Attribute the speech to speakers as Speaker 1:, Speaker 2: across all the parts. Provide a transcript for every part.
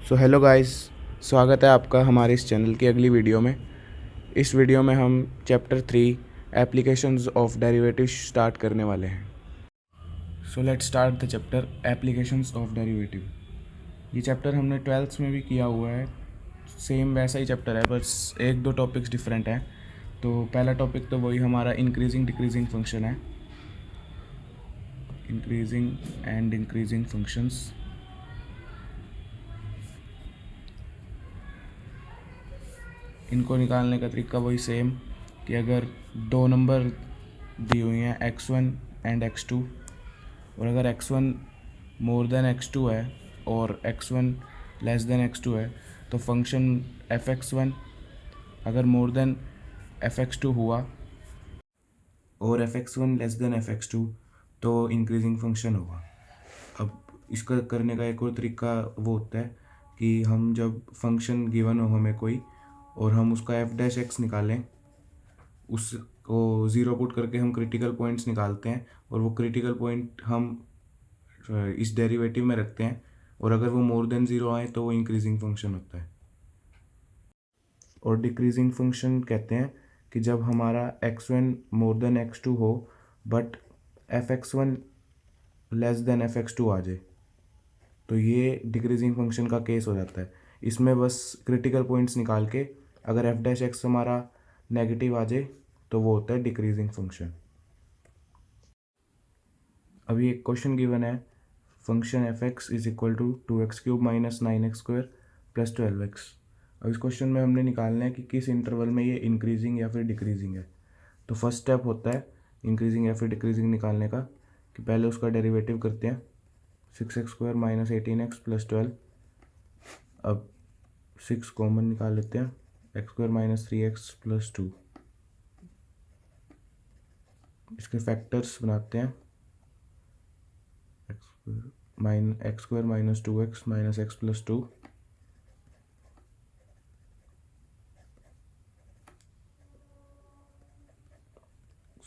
Speaker 1: So hello guys, स्वागत है आपका हमारे इस चैनल की अगली वीडियो में। इस वीडियो में हम chapter 3 applications of derivatives start करने वाले हैं। So let's start the chapter applications of derivative. ये चैप्टर हमने 12th में भी किया हुआ है, सेम वैसा ही चैप्टर है, बस एक दो टॉपिक्स डिफरेंट हैं। तो पहला टॉपिक तो वही हमारा इंक्रीजिंग डिक्रीजिंग फंक्शन है, इंक्रीजिंग एंड इंक्रीजिंग फंक्शंस। इनको निकालने का तरीका वही सेम कि अगर दो नंबर दी हुई हैं x1 एंड x2, और अगर x1 मोर देन x2 है और x1 लेस देन x2 है तो फंक्शन fx1 अगर मोर देन fx2 हुआ और fx1 लेस देन fx2 तो इंक्रीजिंग फंक्शन होगा। अब इसका करने का एक और तरीका वो होता है कि हम जब फंक्शन गिवन हो हमें कोई और हम उसका एफ डैश एक्स निकालें, उसको ज़ीरो पुट करके हम क्रिटिकल पॉइंट्स निकालते हैं और वो क्रिटिकल पॉइंट हम इस डेरिवेटिव में रखते हैं, और अगर वो मोर देन ज़ीरो आए तो वो इंक्रीजिंग फंक्शन होता है। और डिक्रीजिंग फंक्शन कहते हैं कि जब हमारा x1 मोर देन x2 हो but fx1 less than fx2 आ जाए, तो ये डिक्रीजिंग फंक्शन का केस हो जाता है। इसमें बस क्रिटिकल पॉइंट्स निकाल के अगर एफ डैश एक्स हमारा नेगेटिव आ जाए तो वो होता है डिक्रीजिंग फंक्शन। अभी एक क्वेश्चन गिवन है, function f x is equal to 2x³ minus 9x² plus 12x। अब इस क्वेश्चन में हमने निकालना है कि किस इंटरवल में ये इंक्रीजिंग या फिर डिक्रीजिंग है। तो फर्स्ट स्टेप होता है इंक्रीजिंग या फिर डिक्रीजिंग निकालने का कि पहले उसका डेरिवेटिव करते हैं, 6x² माइनस 18x प्लस 12। अब 6 कॉमन निकाल लेते हैं, x² माइनस 3x प्लस 2। इसके फैक्टर्स बनाते हैं, x² minus 2x minus x plus 2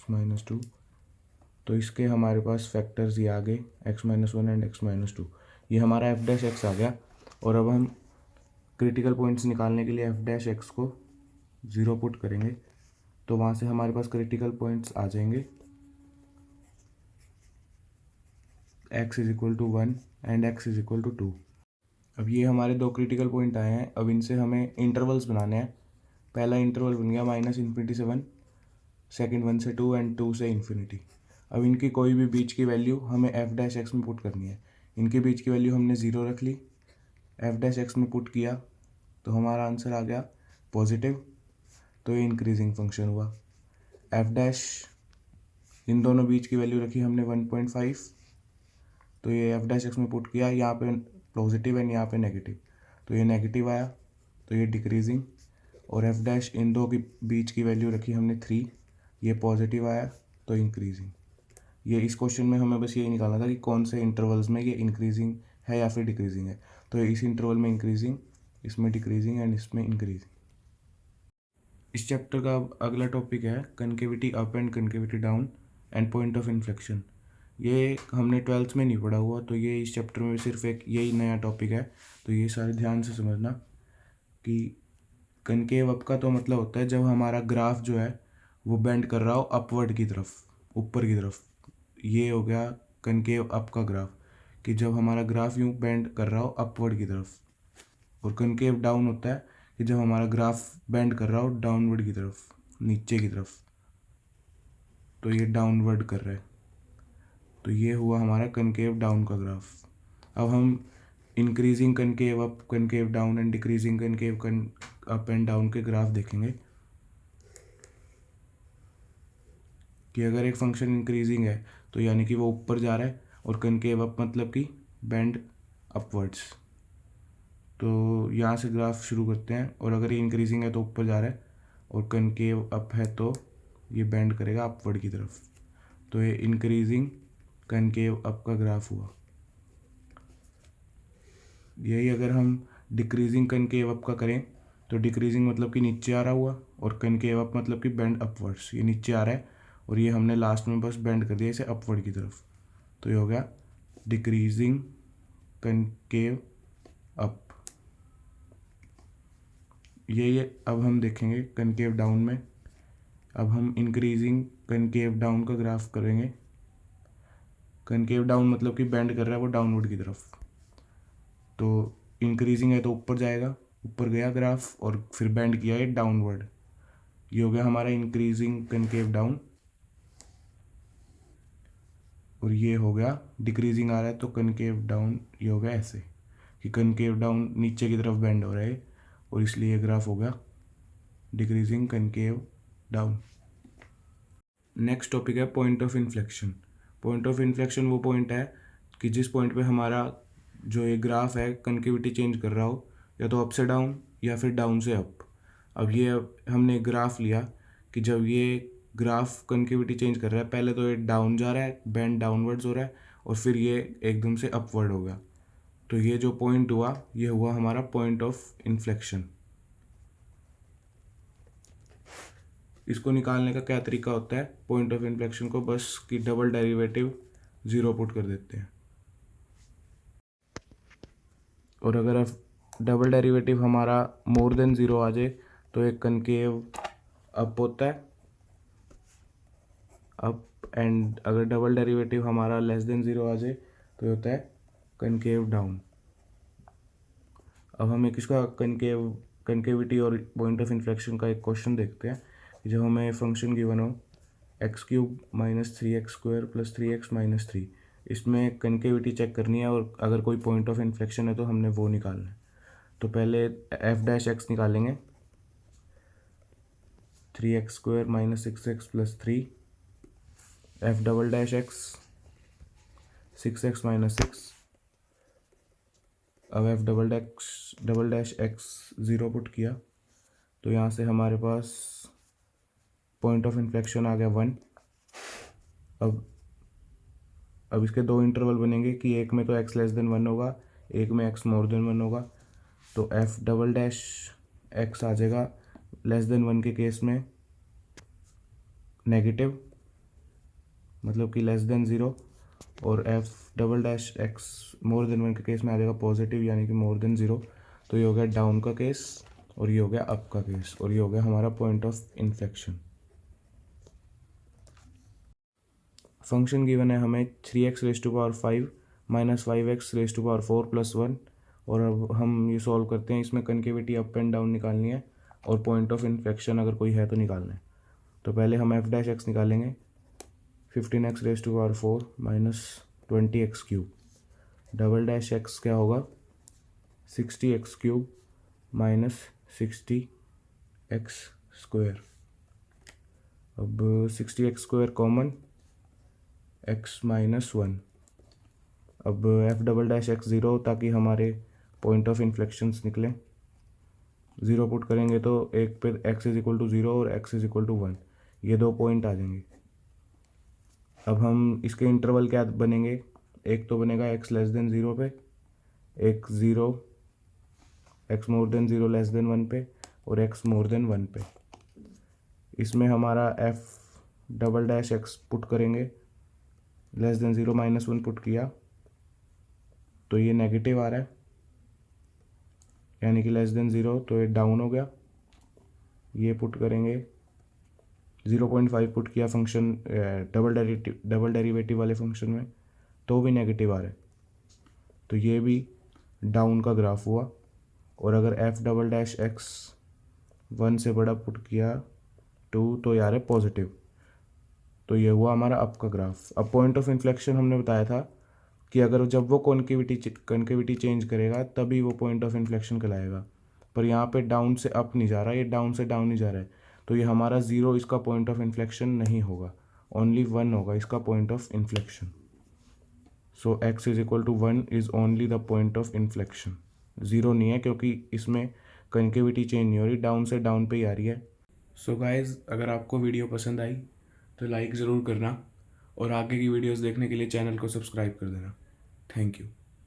Speaker 1: minus 2। तो इसके हमारे पास फैक्टर्स ये आ गए, x minus 1 and x minus 2। ये हमारा एफ डैश एक्स आ गया। और अब हम क्रिटिकल पॉइंट्स निकालने के लिए एफ डैश एक्स को ज़ीरो पुट करेंगे, तो वहाँ से हमारे पास क्रिटिकल पॉइंट्स आ जाएंगे, x is equal to 1 and x is equal to 2। अब ये हमारे दो क्रिटिकल पॉइंट आए हैं, अब इनसे हमें इंटरवल्स बनाने हैं। पहला इंटरवल बन गया -∞ से 1, सेकेंड 1 से 2 एंड 2 से इन्फिनिटी। अब इनकी कोई भी बीच की वैल्यू हमें एफ डैश एक्स में पुट करनी है। इनके बीच की वैल्यू हमने ज़ीरो रख ली, एफ डैश एक्स में पुट किया तो हमारा आंसर आ गया पॉजिटिव, तो ये इंक्रीजिंग फंक्शन हुआ। एफ डैश इन दोनों बीच की वैल्यू रखी हमने 1.5, तो ये एफ डैश एक्स में पुट किया, यहाँ पे पॉजिटिव एंड यहाँ पे नेगेटिव, तो ये नेगेटिव आया, तो ये डिक्रीजिंग। और एफ डैश इन दो के बीच की वैल्यू रखी हमने 3, ये पॉजिटिव आया, तो इंक्रीजिंग। ये इस क्वेश्चन में हमें बस यही निकालना था कि कौन से इंटरवल्स में ये इंक्रीजिंग है या फिर डिक्रीजिंग है। तो इस इंटरवल में इंक्रीजिंग, इसमें डिक्रीजिंग एंड इसमें इंक्रीजिंग। इस चैप्टर का अगला टॉपिक है concavity up and concavity down and point of inflection. ये हमने 12th में नहीं पढ़ा हुआ, तो ये इस चैप्टर में सिर्फ एक यही नया टॉपिक है। तो ये सारे ध्यान से समझना कि कनकेव अप का तो मतलब होता है जब हमारा ग्राफ जो है वो बेंड कर रहा हो अपवर्ड की तरफ, ऊपर की तरफ। ये हो गया कनकेव अप का ग्राफ, कि जब हमारा ग्राफ यूँ बेंड कर रहा हो अपवर्ड की तरफ। और कनकेव डाउन होता है कि जब हमारा ग्राफ बेंड कर रहा हो डाउनवर्ड की तरफ, नीचे की तरफ। तो ये डाउनवर्ड कर रहा है, तो ये हुआ हमारा कनकेव डाउन का ग्राफ। अब हम increasing concave up, concave down and decreasing concave up and down के ग्राफ देखेंगे कि अगर एक फंक्शन इंक्रीजिंग है तो यानी कि वो ऊपर जा रहा है, और कनकेव अप मतलब कि बेंड अपवर्ड्स। तो यहाँ से ग्राफ शुरू करते हैं, और अगर ये इंक्रीजिंग है तो ऊपर जा रहा है, और कनकेव अप है तो ये बेंड करेगा अपवर्ड की तरफ। तो ये इंक्रीजिंग कनकेव अप का ग्राफ हुआ। यही अगर हम डिक्रीजिंग कनकेव अप का करें तो डिक्रीजिंग मतलब कि नीचे आ रहा हुआ, और कनकेव अप मतलब कि बेंड अपवर्ड्स, ये नीचे आ रहा है और ये हमने लास्ट में बस बेंड कर दिया इसे अपवर्ड की तरफ। तो ये हो गया डिक्रीजिंग कनकेव अप। ये अब हम देखेंगे कनकेव डाउन में। अब हम इंक्रीजिंग कनकेव डाउन का ग्राफ करेंगे। कनकेव डाउन मतलब कि बेंड कर रहा है वो डाउनवर्ड की तरफ। तो इंक्रीजिंग है तो ऊपर जाएगा, ऊपर गया ग्राफ और फिर बेंड किया है डाउनवर्ड। ये हो गया हमारा इंक्रीजिंग कनकेव डाउन। और ये हो गया डिक्रीजिंग आ रहा है तो कनकेव डाउन। ये हो गया ऐसे कि कनकेव डाउन नीचे की तरफ बेंड हो रहा है और इसलिए ये ग्राफ हो गया decreasing concave down. Next topic है point of inflection. Point of inflection वो पॉइंट है कि जिस पॉइंट पे हमारा जो ये ग्राफ है कनकेविटी चेंज कर रहा हो, या तो अप से डाउन या फिर डाउन से अप। अब ये हमने ग्राफ लिया कि जब ये ग्राफ कनकेविटी चेंज कर रहा है, पहले तो ये डाउन जा रहा है, बेंड डाउनवर्ड्स हो रहा है, और फिर ये एकदम से अपवर्ड हो गया। तो ये जो पॉइंट हुआ ये हुआ हमारा पॉइंट ऑफ इन्फ्लेक्शन। इसको निकालने का क्या तरीका होता है पॉइंट ऑफ इन्फ्लेक्शन को, बस कि डबल डेरिवेटिव 0 पुट कर देते हैं। और अगर अब डबल डेरिवेटिव हमारा मोर देन 0 आ जाए तो एक कनकेव अप होता है, अप। एंड अगर डबल डेरिवेटिव हमारा लेस देन 0 आ जाए तो होता है कनकेव डाउन। अब हम एक इसका कनकेविटी और पॉइंट ऑफ इन्फ्लेक्शन का एक क्वेश्चन देखते हैं। जब हमें फंक्शन गिवन हो x³ - 3x² + 3x - 3, इसमें कनकेविटी चेक करनी है और अगर कोई पॉइंट ऑफ इन्फ्लेक्शन है तो हमने वो निकालना है। तो पहले f' निकालेंगे, 3x² - 6x + 3, f"x 6x - 6। अब f"x 0 पुट किया तो यहाँ से हमारे पास पॉइंट ऑफ इन्फ्लेक्शन आ गया 1। अब इसके दो इंटरवल बनेंगे कि एक में तो x < 1 होगा, एक में x < 1 होगा। तो f"x आ जाएगा <1 के केस में नेगेटिव, मतलब कि <0, और f"x <1 के केस में आ जाएगा पॉजिटिव, यानी कि <0। तो ये हो गया डाउन का केस और ये हो गया अप का केस, और ये हो गया हमारा point of inflection. Function given है हमें 3x⁵ - 5x⁴ + 1। और अब हम ये सॉल्व करते हैं। इसमें कनकेविटी अप एंड डाउन निकालनी है और पॉइंट ऑफ इन्फ्लेक्शन अगर कोई है तो निकालना है। तो पहले हम f' निकालेंगे, 15x⁴ - 20x³ "x" क्या होगा 60x³ - 60x²। अब 60x² कॉमन, x - 1। अब f"x 0 ताकि हमारे पॉइंट ऑफ इन्फ्लेक्शंस निकले। 0 पुट करेंगे तो एक पे x = 0 और x = 1, ये दो पॉइंट आ जाएंगे। अब हम इसके इंटरवल क्या बनेंगे, एक तो बनेगा x < 0 पे, एक 0, x < 0 < 1 पे, और x < 1 पे। इसमें हमारा f"x पुट करेंगे, <0 - 1 पुट किया तो ये नेगेटिव आ रहा है, यानी कि <0, तो ये डाउन हो गया। ये पुट करेंगे, 0.5 पुट किया फंक्शन डबल डेरिवेटिव वाले फंक्शन में, तो भी नेगेटिव आ रहा है, तो ये भी डाउन का ग्राफ हुआ। और अगर f"x 1 से बड़ा पुट किया 2 तो यार है पॉजिटिव, तो ये हुआ हमारा अप का ग्राफ। अब पॉइंट ऑफ इन्फ्लेक्शन हमने बताया था कि अगर जब वो कनकेविटी चेंज करेगा तभी वो पॉइंट ऑफ इन्फ्लेक्शन कहलाएगा। पर यहाँ पे डाउन से अप नहीं जा रहा, ये डाउन से डाउन नहीं जा रहा है, तो ये हमारा 0 इसका पॉइंट ऑफ इन्फ्लेक्शन नहीं होगा, ओनली 1 होगा इसका point of inflection. So x = 1 is only the point of inflection. 0 नहीं है क्योंकि इसमें कनकेविटी चेंज नहीं हो रही, डाउन से डाउन पे ही आ रही है। सो गाइज़, अगर आपको वीडियो पसंद आई तो लाइक ज़रूर करना और आगे की वीडियोस देखने के लिए चैनल को सब्सक्राइब कर देना। Thank you.